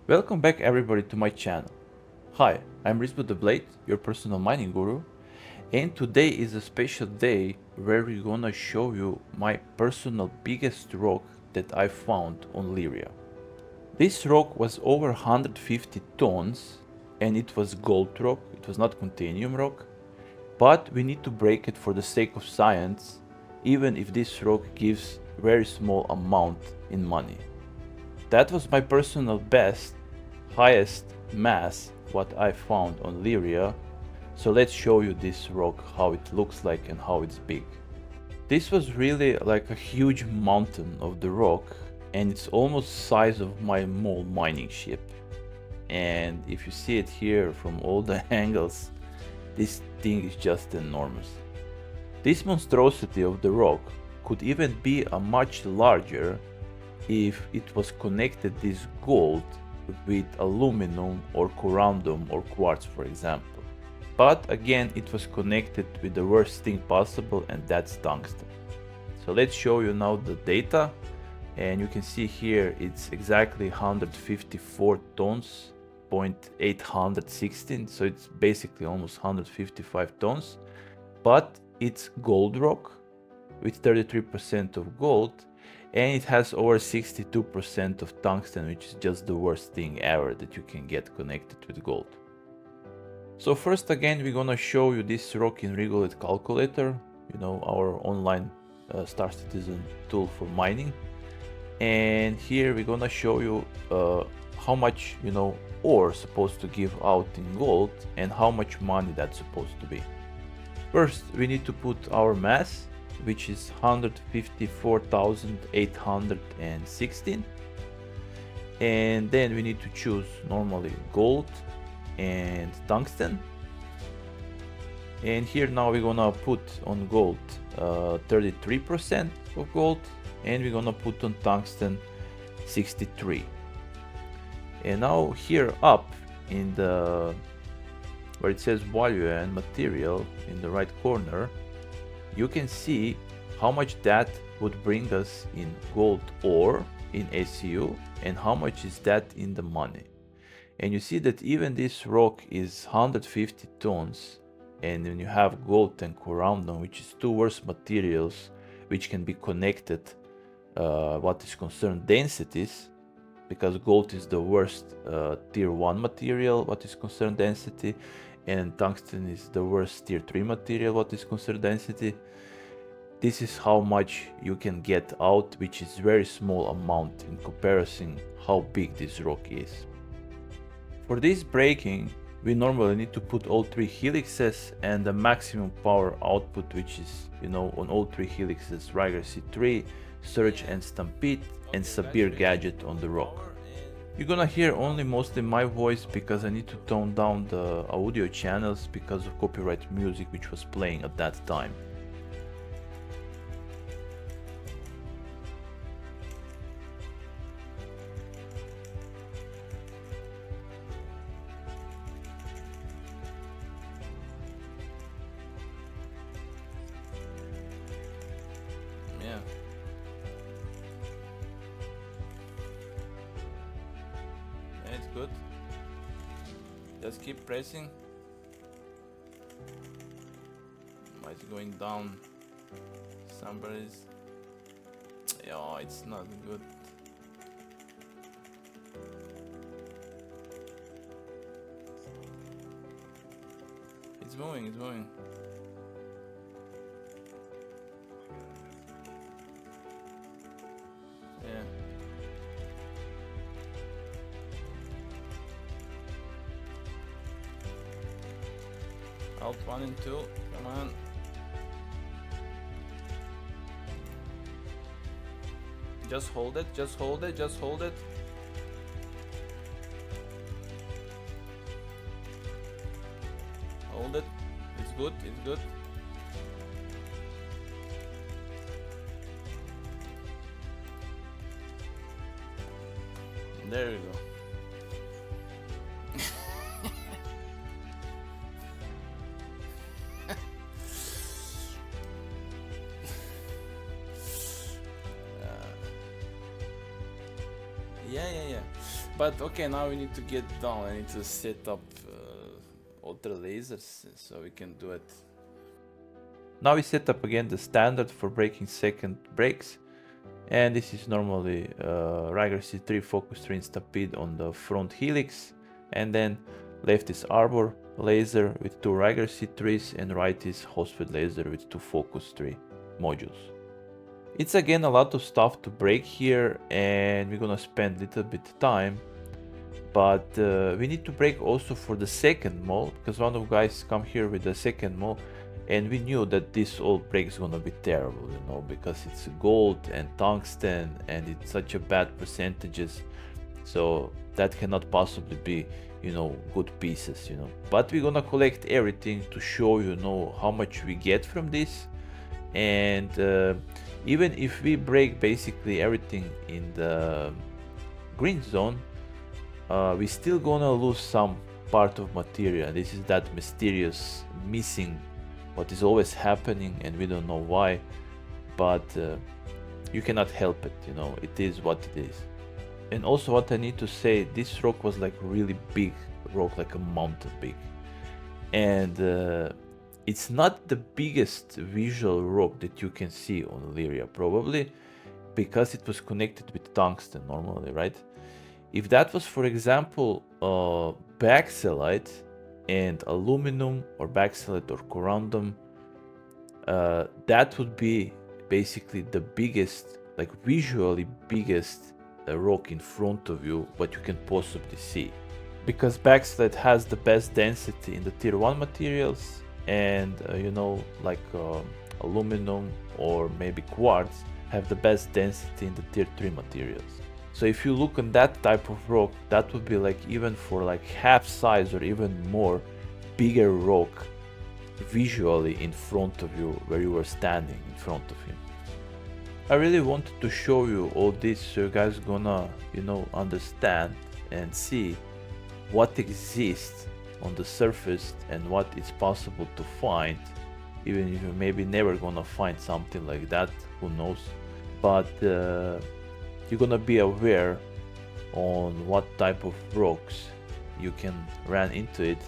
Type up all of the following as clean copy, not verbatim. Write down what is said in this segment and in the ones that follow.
Welcome back everybody to my channel. Hi, I'm RisboTheBlade, your personal mining guru, and today is a special day where we're gonna show you my personal biggest rock that I found on Lyria. This rock was over 150 tons and it was gold rock, it was not continuum rock, but we need to break it for the sake of science, even if this rock gives very small amount in money. That was my personal best, highest mass what I found on Lyria. So let's show you this rock, how it looks like and how it's big. This was really like a huge mountain of the rock, and it's almost size of my mole mining ship. And if you see it here from all the angles, this thing is just enormous. This monstrosity of the rock could even be a much larger if it was connected this gold with aluminum or corundum or quartz, for example. But again, it was connected with the worst thing possible, and that's tungsten. So let's show you now the data, and you can see here it's exactly 154 tons, 0.816, so it's basically almost 155 tons, but it's gold rock with 33% of gold, and it has over 62% of tungsten, which is just the worst thing ever that you can get connected with gold. So first, again, we're gonna show you this rock in Rigolith calculator, our online Star Citizen tool for mining. And here we're gonna show you how much ore supposed to give out in gold and how much money that's supposed to be. First, we need to put our mass, which is 154,816, and then we need to choose normally gold and tungsten. And here now we're gonna put on gold 33% of gold, and we're gonna put on tungsten 63. And now here up in the where it says value and material in the right corner, you can see how much that would bring us in gold ore in ACU and how much is that in the money. And you see that even this rock is 150 tons, and when you have gold and corundum, which is two worst materials which can be connected what is concerned densities, because gold is the worst tier 1 material what is concerned density, and tungsten is the worst tier 3 material what is concerned density. This is how much you can get out, which is very small amount in comparison how big this rock is. For this breaking, we normally need to put all three helixes and the maximum power output, which is, on all three helixes, Rigor C3, Surge and Stampede, and Sabir Gadget on the rock. You're gonna hear only mostly my voice because I need to tone down the audio channels because of copyright music which was playing at that time. Yeah. It's good. Just keep pressing. Why is it going down? Somebody's... Oh, it's not good. It's moving, it's moving. Yeah. Alt 1 and 2, come on. Just hold it, just hold it, just hold it. Hold it. It's good, it's good. There we go. Yeah. But okay, now we need to get down. I need to set up ultra lasers so we can do it. Now we set up again the standard for breaking second breaks, and this is normally Rigor C3 focus 3 stampede on the front helix, and then left is arbor laser with 2 Rigor C3s, and right is hotspot laser with 2 focus 3 modules. It's again a lot of stuff to break here, and we're gonna spend a little bit time, but we need to break also for the second mole, because one of guys come here with the second mole, and we knew that this old break is gonna be terrible, you know, because it's gold and tungsten and it's such a bad percentages, so that cannot possibly be, you know, good pieces, you know. But we're gonna collect everything to show you know how much we get from this, and even if we break basically everything in the green zone, we still gonna lose some part of material. This is that mysterious missing, what is always happening, and we don't know why, but you cannot help it, you know, it is what it is. And also what I need to say, this rock was like really big rock, like a mountain big, and it's not the biggest visual rock that you can see on Lyria, probably because it was connected with tungsten normally, right? If that was, for example, backselite and aluminum, or backselite or corundum, that would be basically the biggest, like visually biggest rock in front of you what you can possibly see, because backselite has the best density in the tier 1 materials, and you know, like aluminum or maybe quartz have the best density in the tier 3 materials. So if you look on that type of rock, that would be like even for like half size or even more bigger rock visually in front of you, where you were standing in front of him. I really wanted to show you all this so you guys gonna, you know, understand and see what exists on the surface and what is possible to find, even if you maybe never gonna find something like that, who knows. But you're gonna be aware on what type of rocks you can run into it,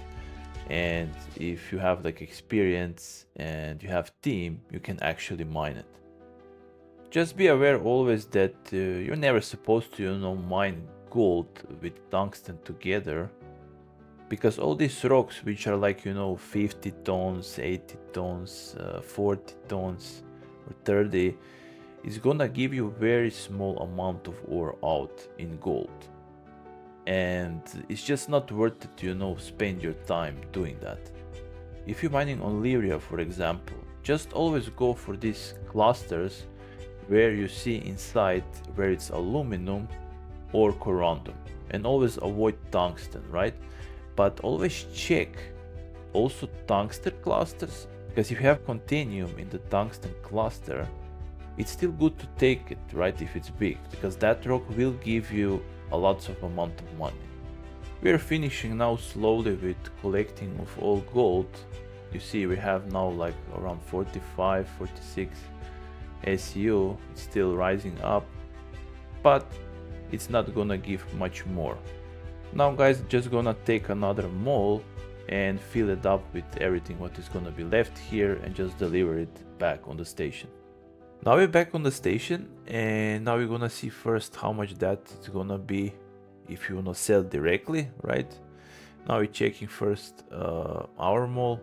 and if you have like experience and you have team, you can actually mine it. Just be aware always that you're never supposed to, you know, mine gold with tungsten together, because all these rocks which are like, you know, 50 tons, 80 tons, 40 tons or 30, is gonna give you very small amount of ore out in gold, and it's just not worth it to, you know, spend your time doing that. If you're mining on Lyria, for example, just always go for these clusters where you see inside where it's aluminum or corundum, and always avoid tungsten, right? But always check also tungsten clusters, because if you have continuum in the tungsten cluster, it's still good to take it, right, if it's big, because that rock will give you a lots of amount of money. We are finishing now slowly with collecting of all gold. You see we have now like around 45, 46 SU, it's still rising up, but it's not gonna give much more. Now guys, just gonna take another mole and fill it up with everything what is gonna be left here, and just deliver it back on the station. Now we're back on the station, and now we're gonna see first how much that is gonna be if you wanna sell directly, right? Now we're checking first our mole,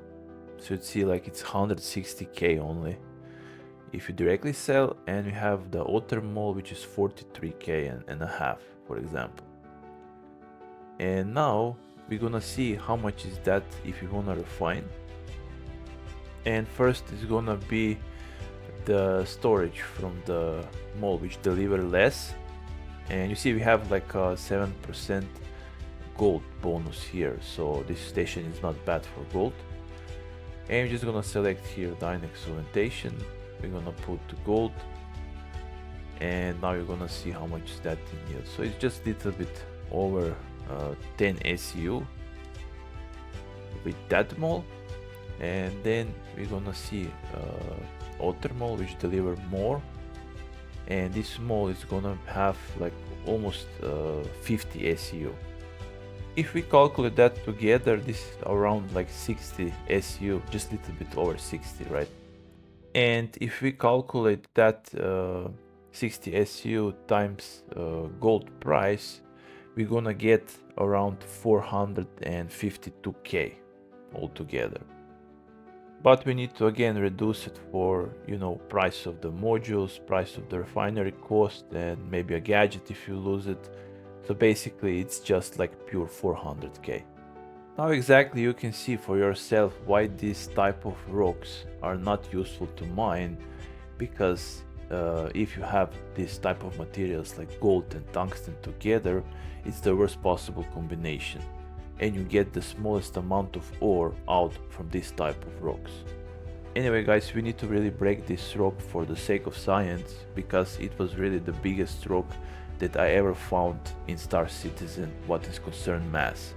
so you'd see like it's 160k only if you directly sell, and we have the other mole which is 43k and a half, for example. And now we're gonna see how much is that if you wanna refine. And first is gonna be the storage from the mole which deliver less, and you see we have like a 7% gold bonus here, so this station is not bad for gold. And we're just gonna select here Dynex orientation, we're gonna put the gold, and now you're gonna see how much is that in yield. So it's just a little bit over 10 SU with that mole, and then we're gonna see other mole which deliver more, and this mole is gonna have like almost 50 SU. If we calculate that together, this is around like 60 SU, just a little bit over 60, right? And if we calculate that 60 SU times gold price, we're gonna get around 452k altogether. But we need to again reduce it for, you know, price of the modules, price of the refinery cost, and maybe a gadget if you lose it. So basically it's just like pure 400k. Now exactly you can see for yourself why these type of rocks are not useful to mine, because if you have this type of materials like gold and tungsten together, it's the worst possible combination, and you get the smallest amount of ore out from this type of rocks. Anyway guys, we need to really break this rock for the sake of science, because it was really the biggest rock that I ever found in Star Citizen what is concerned mass.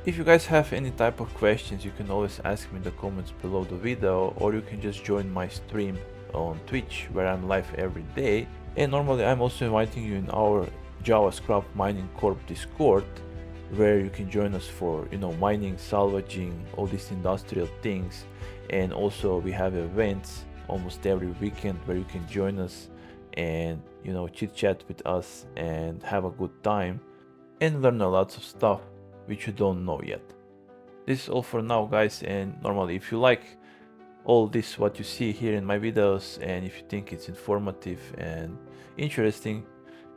If you guys have any type of questions, you can always ask me in the comments below the video, or you can just join my stream on Twitch where I'm live every day. And normally I'm also inviting you in our JAWA Scrap Mining Corp Discord, where you can join us for, you know, mining, salvaging, all these industrial things. And also we have events almost every weekend where you can join us and, you know, chit chat with us and have a good time and learn a lot of stuff which you don't know yet. This is all for now guys, and normally if you like all this what you see here in my videos, and if you think it's informative and interesting,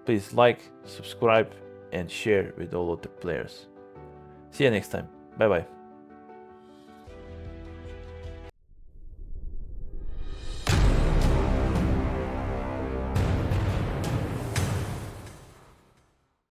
please like, subscribe and share with all other players. See you next time. Bye bye.